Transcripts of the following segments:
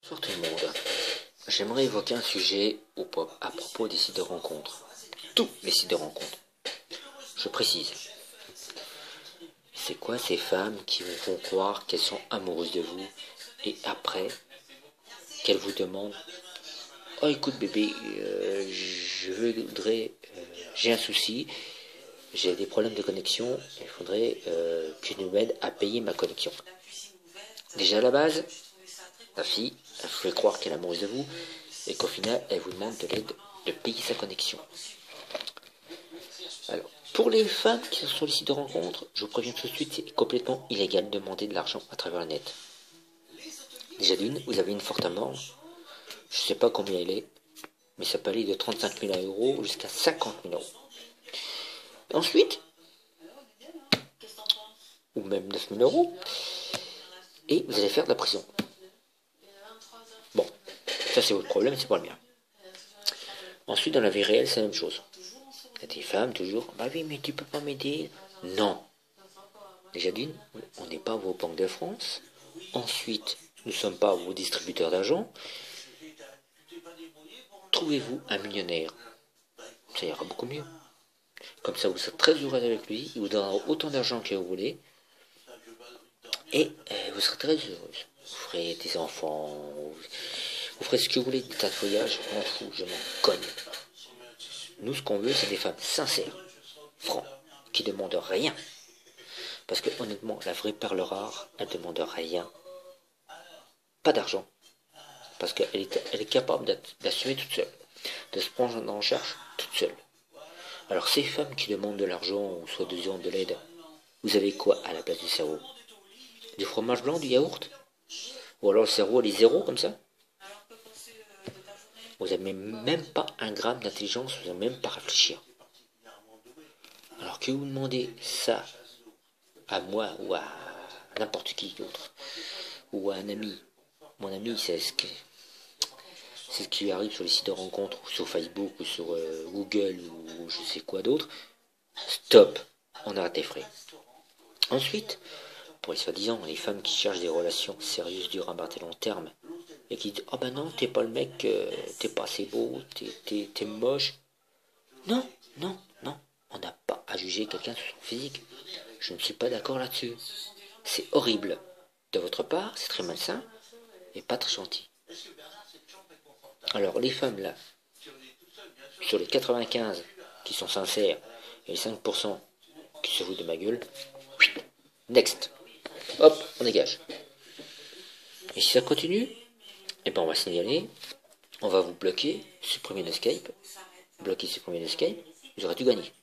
Bonsoir tout le monde. J'aimerais évoquer un sujet à propos des sites de rencontres. Tous les sites de rencontres. Je précise. C'est quoi ces femmes qui vous font croire qu'elles sont amoureuses de vous et après qu'elles vous demandent "Oh écoute bébé, j'ai un souci, j'ai des problèmes de connexion, il faudrait que tu m'aides à payer ma connexion." Déjà à la base, la fille, elle vous fait croire qu'elle est amoureuse de vous et qu'au final, elle vous demande de l'aide de payer sa connexion. Alors, pour les femmes qui sont sur les sites de rencontres, je vous préviens tout de suite, c'est complètement illégal de demander de l'argent à travers le net. Déjà d'une, vous avez une forte amende. Je ne sais pas combien elle est, mais ça peut aller de 35 000 € jusqu'à 50 000 €. Ensuite, ou même 9 000 €, et vous allez faire de la prison. Bon, ça c'est votre problème, c'est pas le mien. Ensuite, dans la vie réelle, c'est la même chose. Il y a des femmes toujours, bah oui, mais tu peux pas m'aider. Non. Déjà d'une, on n'est pas vos banques de France. Ensuite, nous ne sommes pas vos distributeurs d'argent. Trouvez-vous un millionnaire. Ça ira beaucoup mieux. Comme ça, vous serez très heureux avec lui. Il vous donnera autant d'argent que vous voulez. Et vous serez très heureuse. Vous ferez des enfants. Vous ferez ce que vous voulez. Des tas de voyages. Je m'en fous. Je m'en cogne. Nous, ce qu'on veut, c'est des femmes sincères, francs, qui ne demandent rien. Parce que honnêtement, la vraie perle rare, elle ne demande rien. Pas d'argent. Parce qu'elle est capable d'assumer toute seule. De se prendre en charge toute seule. Alors ces femmes qui demandent de l'argent ou soit de l'aide, vous avez quoi à la place du cerveau? Du fromage blanc, du yaourt? Ou alors le cerveau il est zéro comme ça? Vous n'avez même pas un gramme d'intelligence, vous n'avez même pas réfléchir. Alors que vous demandez ça à moi ou à n'importe qui d'autre, ou à un ami. Mon ami, c'est ce qui lui arrive sur les sites de rencontres, ou sur Facebook, ou sur Google, ou je sais quoi d'autre. Stop, on arrête les frais. Ensuite, pour les soi-disant, les femmes qui cherchent des relations sérieuses, durables à long terme, et qui disent "Oh ben non, t'es pas le mec, t'es pas assez beau, t'es moche." Non, non, non, on n'a pas à juger quelqu'un sur son physique. Je ne suis pas d'accord là-dessus. C'est horrible. De votre part, c'est très malsain et pas très gentil. Alors, les femmes là, sur les 95 qui sont sincères et les 5% qui se foutent de ma gueule, next. Hop, on dégage. Et si ça continue, eh ben on va signaler, on va vous bloquer, supprimer l'escape, bloquer, supprimer l'escape, vous aurez tout gagné.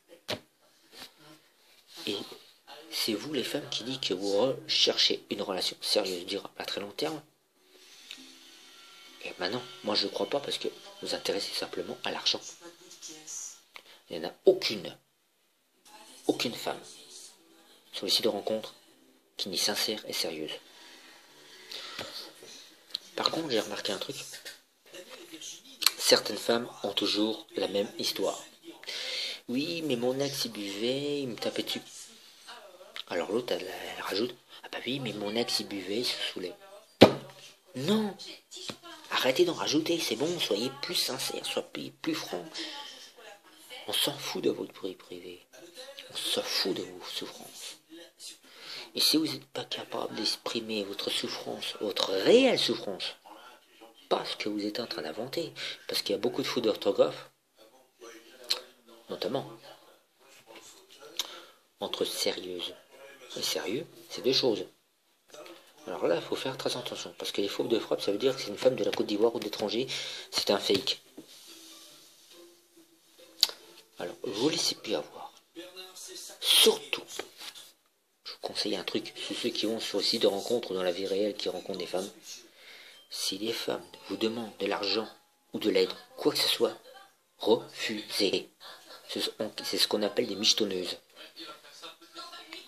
Et c'est vous les femmes qui dites que vous recherchez une relation sérieuse, durable, à très long terme. Et ben non, moi je ne crois pas parce que vous vous intéressez simplement à l'argent. Il n'y en a aucune femme sur les sites de rencontres qui n'est sincère et sérieuse. Par contre, j'ai remarqué un truc. Certaines femmes ont toujours la même histoire. Oui, mais mon ex il buvait, il me tapait dessus. Alors l'autre, elle rajoute, ah bah oui, mais mon ex il buvait, il se saoulait. Non, arrêtez d'en rajouter, c'est bon, soyez plus sincères, soyez plus francs. On s'en fout de votre vie privée. On s'en fout de vos souffrances. Et si vous n'êtes pas capable d'exprimer votre souffrance, votre réelle souffrance, pas ce que vous êtes en train d'inventer, parce qu'il y a beaucoup de fautes d'orthographe, notamment, entre sérieuse et sérieux, c'est deux choses. Alors là, il faut faire très attention, parce que les fautes de frappe, ça veut dire que c'est une femme de la Côte d'Ivoire ou d'étranger, c'est un fake. Alors, vous laissez plus avoir. Surtout, je vous conseille un truc, ceux qui vont sur le site de rencontre ou dans la vie réelle qui rencontrent des femmes, si les femmes vous demandent de l'argent ou de l'aide, quoi que ce soit, refusez. C'est ce qu'on appelle des michetonneuses.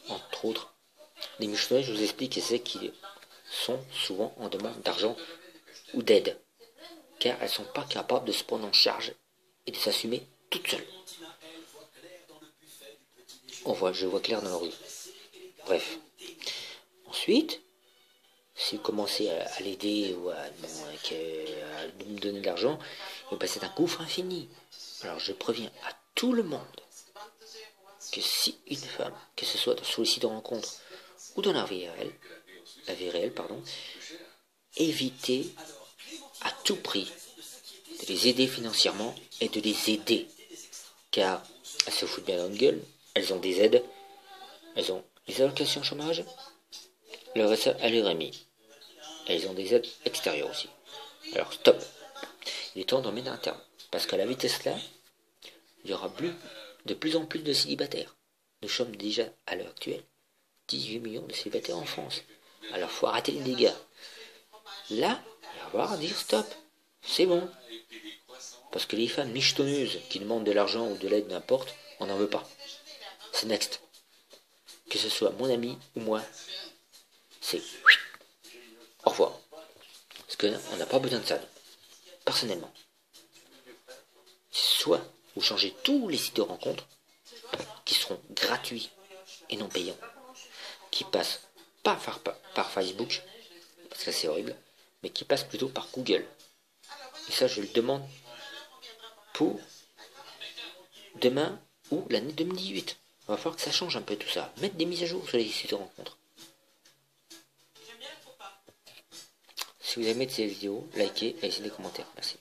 Entre autres, les michetonneuses, je vous explique, c'est qui sont souvent en demande d'argent ou d'aide, car elles ne sont pas capables de se prendre en charge et de s'assumer toutes seules. Je vois clair dans la rue. Bref. Ensuite, si vous commencez à l'aider ou à me donner de l'argent, et ben c'est un gouffre infini. Alors je préviens à tout le monde que si une femme, que ce soit sur les sites de rencontre ou dans la vie réelle, évitez à tout prix de les aider financièrement et de les aider. Car elles se foutent bien dans une gueule, elles ont des aides, elles ont les allocations chômage, le RSA à l'RMI. Elles ont des aides extérieures aussi. Alors stop. Il est temps d'en mettre un terme. Parce qu'à la vitesse là, il y aura de plus en plus de célibataires. Nous sommes déjà, à l'heure actuelle, 18 millions de célibataires en France. Alors faut arrêter les dégâts. Là, il va falloir dire stop. C'est bon. Parce que les femmes michetonneuses qui demandent de l'argent ou de l'aide, n'importe, on n'en veut pas. C'est next. Que ce soit mon ami ou moi, c'est au revoir. Parce qu'on n'a pas besoin de ça, personnellement. Soit vous changez tous les sites de rencontres, qui seront gratuits et non payants, qui passent pas par Facebook, parce que c'est horrible, mais qui passent plutôt par Google. Et ça, je le demande pour demain ou l'année 2018. Il va falloir que ça change un peu tout ça. Mettre des mises à jour sur les sites de rencontres. Si vous aimez cette vidéo, likez et laissez des commentaires. Merci.